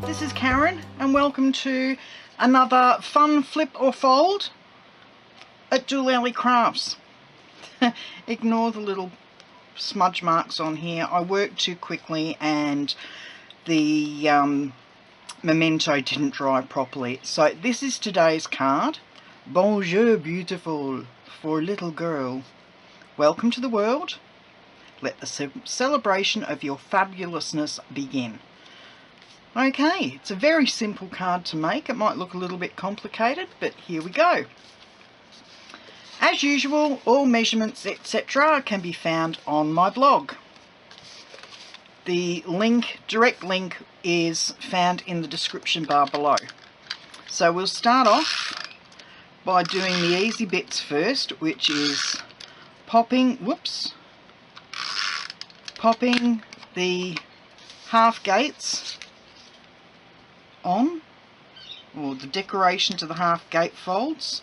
this is Karen and welcome to another fun flip or fold at dolallycrafts. Ignore the little smudge marks on here. I worked too quickly and the memento didn't dry properly. So this is today's card. Bonjour beautiful, for little girl. Welcome to the world. Let the celebration of your fabulousness begin. Okay, it's a very simple card to make. It might look a little bit complicated, but here we go. As usual, all measurements, etc. can be found on my blog. The link, direct link, is found in the description bar below. So we'll start off by doing the easy bits first, which is popping the half gates on, or the decoration to the half gate folds.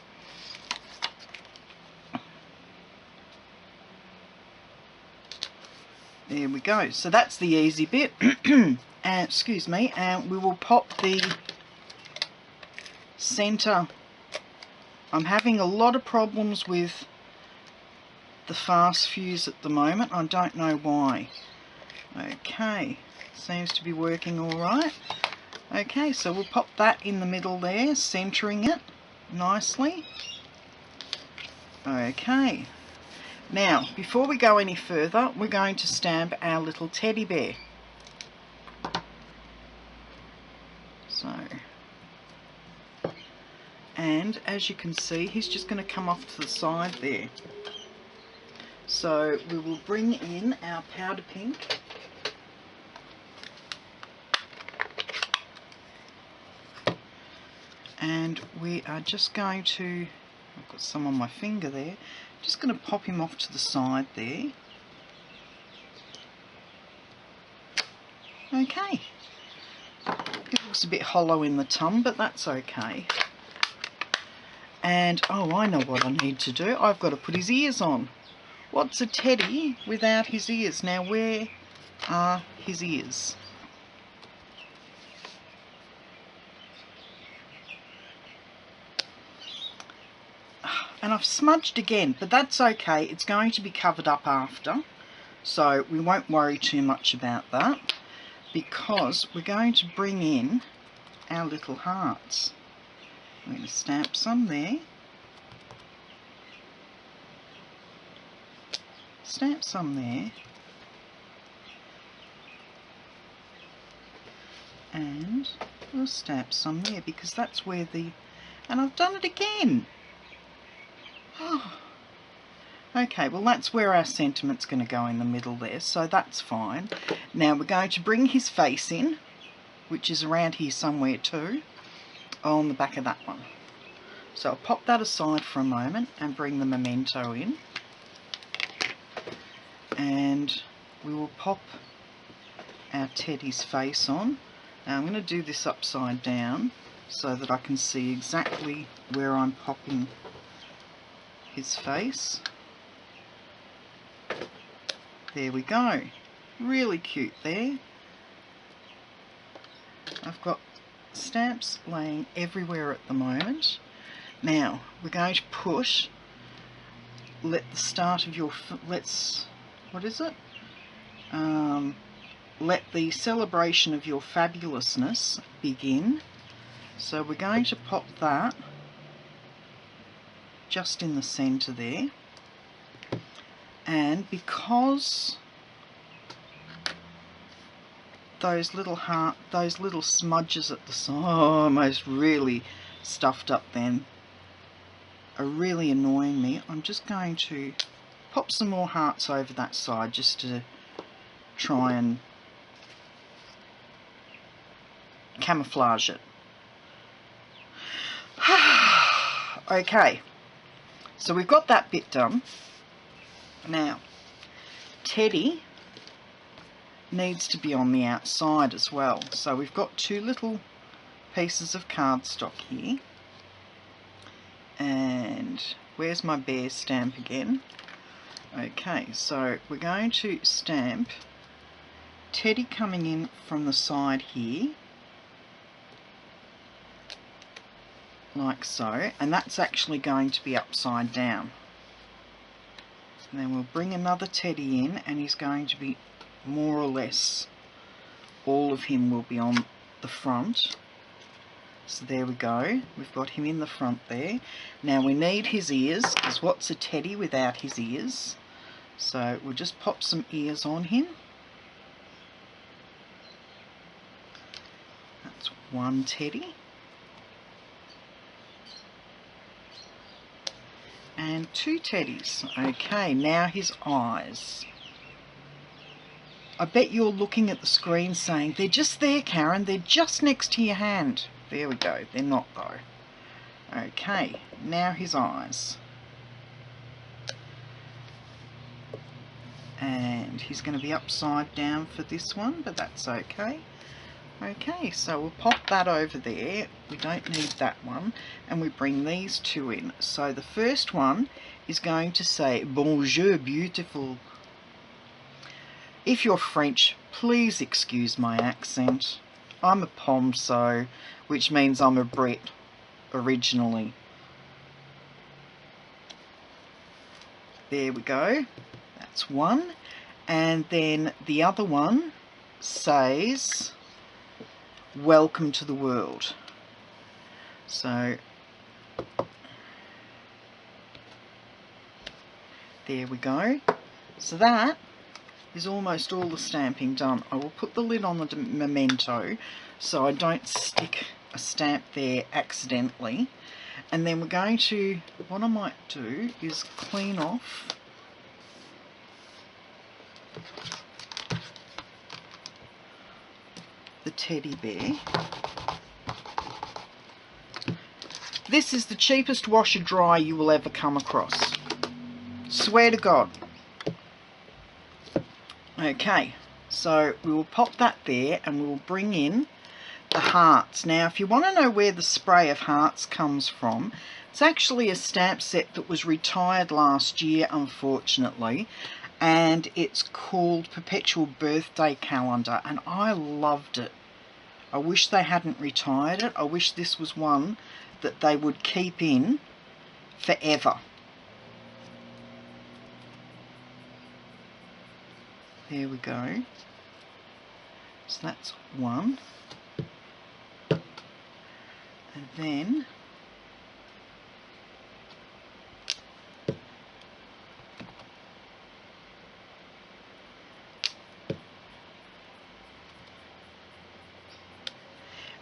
There we go. So that's the easy bit. And excuse me, and we will pop the center. I'm having a lot of problems with the fast fuse at the moment. I don't know why. Okay, seems to be working all right. Okay, so we'll pop that in the middle there, centering it nicely. Okay, now before we go any further, we're going to stamp our little teddy bear. So, and as you can see, he's just going to come off to the side there. So we will bring in our powder pink. And we are just going to, I've got some on my finger there, just going to pop him off to the side there. Okay. It looks a bit hollow in the tongue, but that's okay. And, oh, I know what I need to do. I've got to put his ears on. What's a teddy without his ears? Now, where are his ears? And I've smudged again, but that's okay. It's going to be covered up after, so we won't worry too much about that, because we're going to bring in our little hearts. I'm going to stamp some there. Stamp some there, and we'll stamp some there, because that's where the, and I've done it again. Oh. Okay, well that's where our sentiment's going to go, in the middle there, so that's fine. Now we're going to bring his face in, which is around here somewhere too, on the back of that one. So I'll pop that aside for a moment and bring the memento in. And we will pop our teddy's face on. Now I'm going to do this upside down so that I can see exactly where I'm popping his face. There we go. Really cute there. I've got stamps laying everywhere at the moment. Now we're going to push, let the start of your, what is it? Let the celebration of your fabulousness begin. So we're going to pop that just in the centre there. And because those little smudges at the side, almost really stuffed up then, are really annoying me, I'm just going to pop some more hearts over that side just to try and camouflage it. Okay, so we've got that bit done. Now, Teddy needs to be on the outside as well. So we've got two little pieces of cardstock here. And where's my bear stamp again? Okay, so we're going to stamp Teddy coming in from the side here, like so, and that's actually going to be upside down. And then we'll bring another teddy in, and he's going to be more or less, all of him will be on the front. So there we go, we've got him in the front there. Now we need his ears, because what's a teddy without his ears? So we'll just pop some ears on him. That's one teddy. And two teddies. Okay, now his eyes. I bet you're looking at the screen saying, they're just there, Karen, they're just next to your hand. There we go, they're not though. Okay, now his eyes. And he's going to be upside down for this one, but that's okay. Okay, so we'll pop that over there. We don't need that one. And we bring these two in. So the first one is going to say, Bonjour, beautiful. If you're French, please excuse my accent. I'm a Pom, so, which means I'm a Brit originally. There we go. That's one. And then the other one says, welcome to the world. So there we go. So that is almost all the stamping done. I will put the lid on the memento so I don't stick a stamp there accidentally. And then we're going to, what I might do is clean off the teddy bear. This is the cheapest washer dryer you will ever come across. Swear to God. Okay, so we will pop that there and we will bring in the hearts. Now if you want to know where the spray of hearts comes from, it's actually a stamp set that was retired last year, unfortunately, and it's called Perpetual Birthday Calendar, and I loved it. I wish they hadn't retired it. I wish this was one that they would keep in forever. There we go. So that's one. And then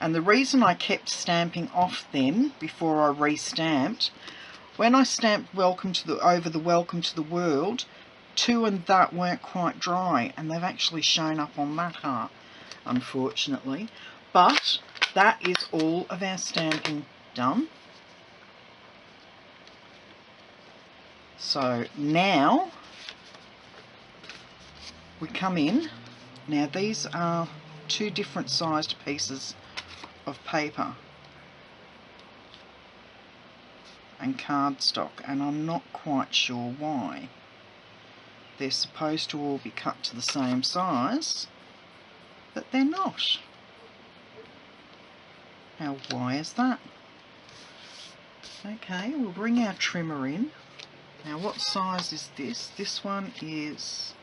the reason I kept stamping off then before I re-stamped, when I stamped welcome to the welcome to the world, two and that weren't quite dry, and they've actually shown up on that heart, unfortunately. But that is all of our stamping done. So now we come in. Now these are two different sized pieces of paper and cardstock, and I'm not quite sure why. They're supposed to all be cut to the same size, but they're not. Now why is that? Okay, we'll bring our trimmer in. Now what size is this? This one is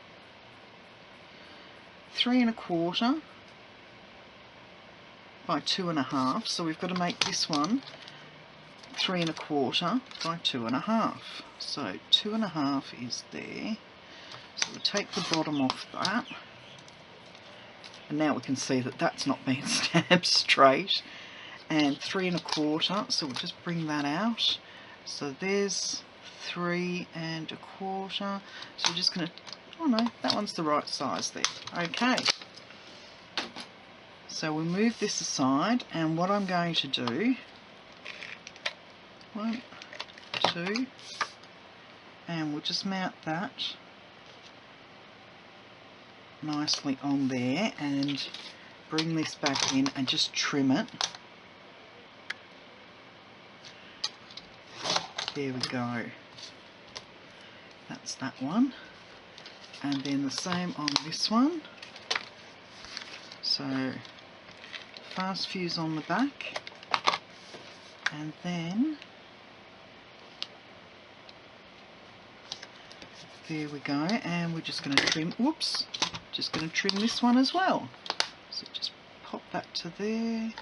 3 1/4 by 2 1/2, so we've got to make this one 3 1/4 by 2 1/2. So 2 1/2 is there. So we'll take the bottom off that, and now we can see that that's not being stamped straight. And 3 1/4, so we'll just bring that out. So there's 3 1/4. So we're just going to, oh no, that one's the right size there. Okay. So we'll move this aside, and what I'm going to do, 1, 2, and we'll just mount that nicely on there and bring this back in and just trim it. There we go. That's that one. And then the same on this one. So fast fuse on the back. And then there we go, and we're just going to trim, whoops, just going to trim this one as well. So just pop that to there.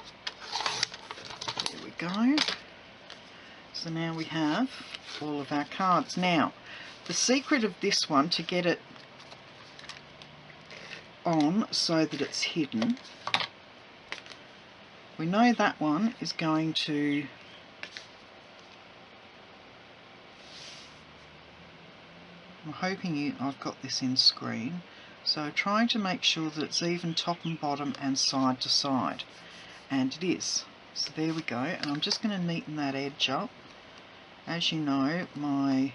There we go. So now we have all of our cards. Now, the secret of this one, to get it on so that it's hidden, we know that one is going to I'm hoping I've got this in screen, so trying to make sure that it's even top and bottom and side to side, and it is. So there we go, and I'm just going to neaten that edge up. As you know, my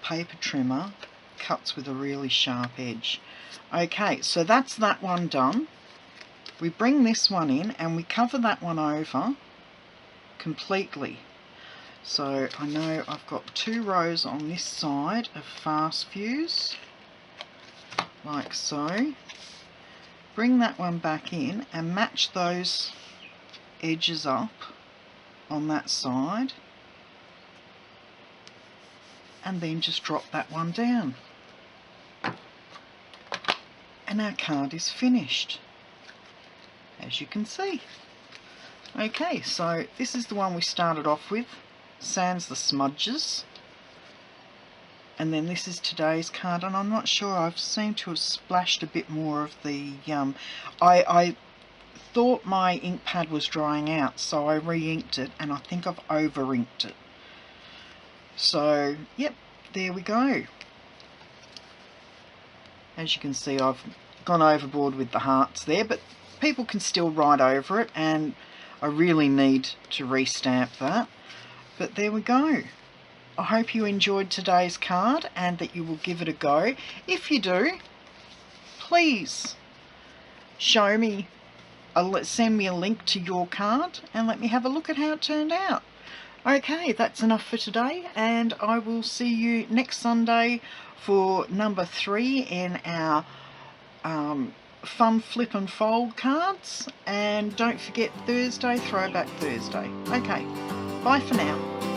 paper trimmer cuts with a really sharp edge. Okay, so that's that one done. We bring this one in and we cover that one over completely. So I know I've got 2 rows on this side of fast fuse, like so. Bring that one back in and match those edges up on that side, and then just drop that one down. And our card is finished, as you can see. Okay, so this is the one we started off with, sans the smudges, and then this is today's card, and I'm not sure, I've seemed to have splashed a bit more of the I thought my ink pad was drying out, so I re-inked it, and I think I've over-inked it. So yep, there we go. As you can see, I've gone overboard with the hearts there, but people can still write over it, and I really need to restamp that. But there we go. I hope you enjoyed today's card and that you will give it a go. If you do, please show me, send me a link to your card and let me have a look at how it turned out. Okay, that's enough for today, and I will see you next Sunday for number 3 in our Fun Flip and Fold cards. And don't forget Thursday, Throwback Thursday. Okay, bye for now.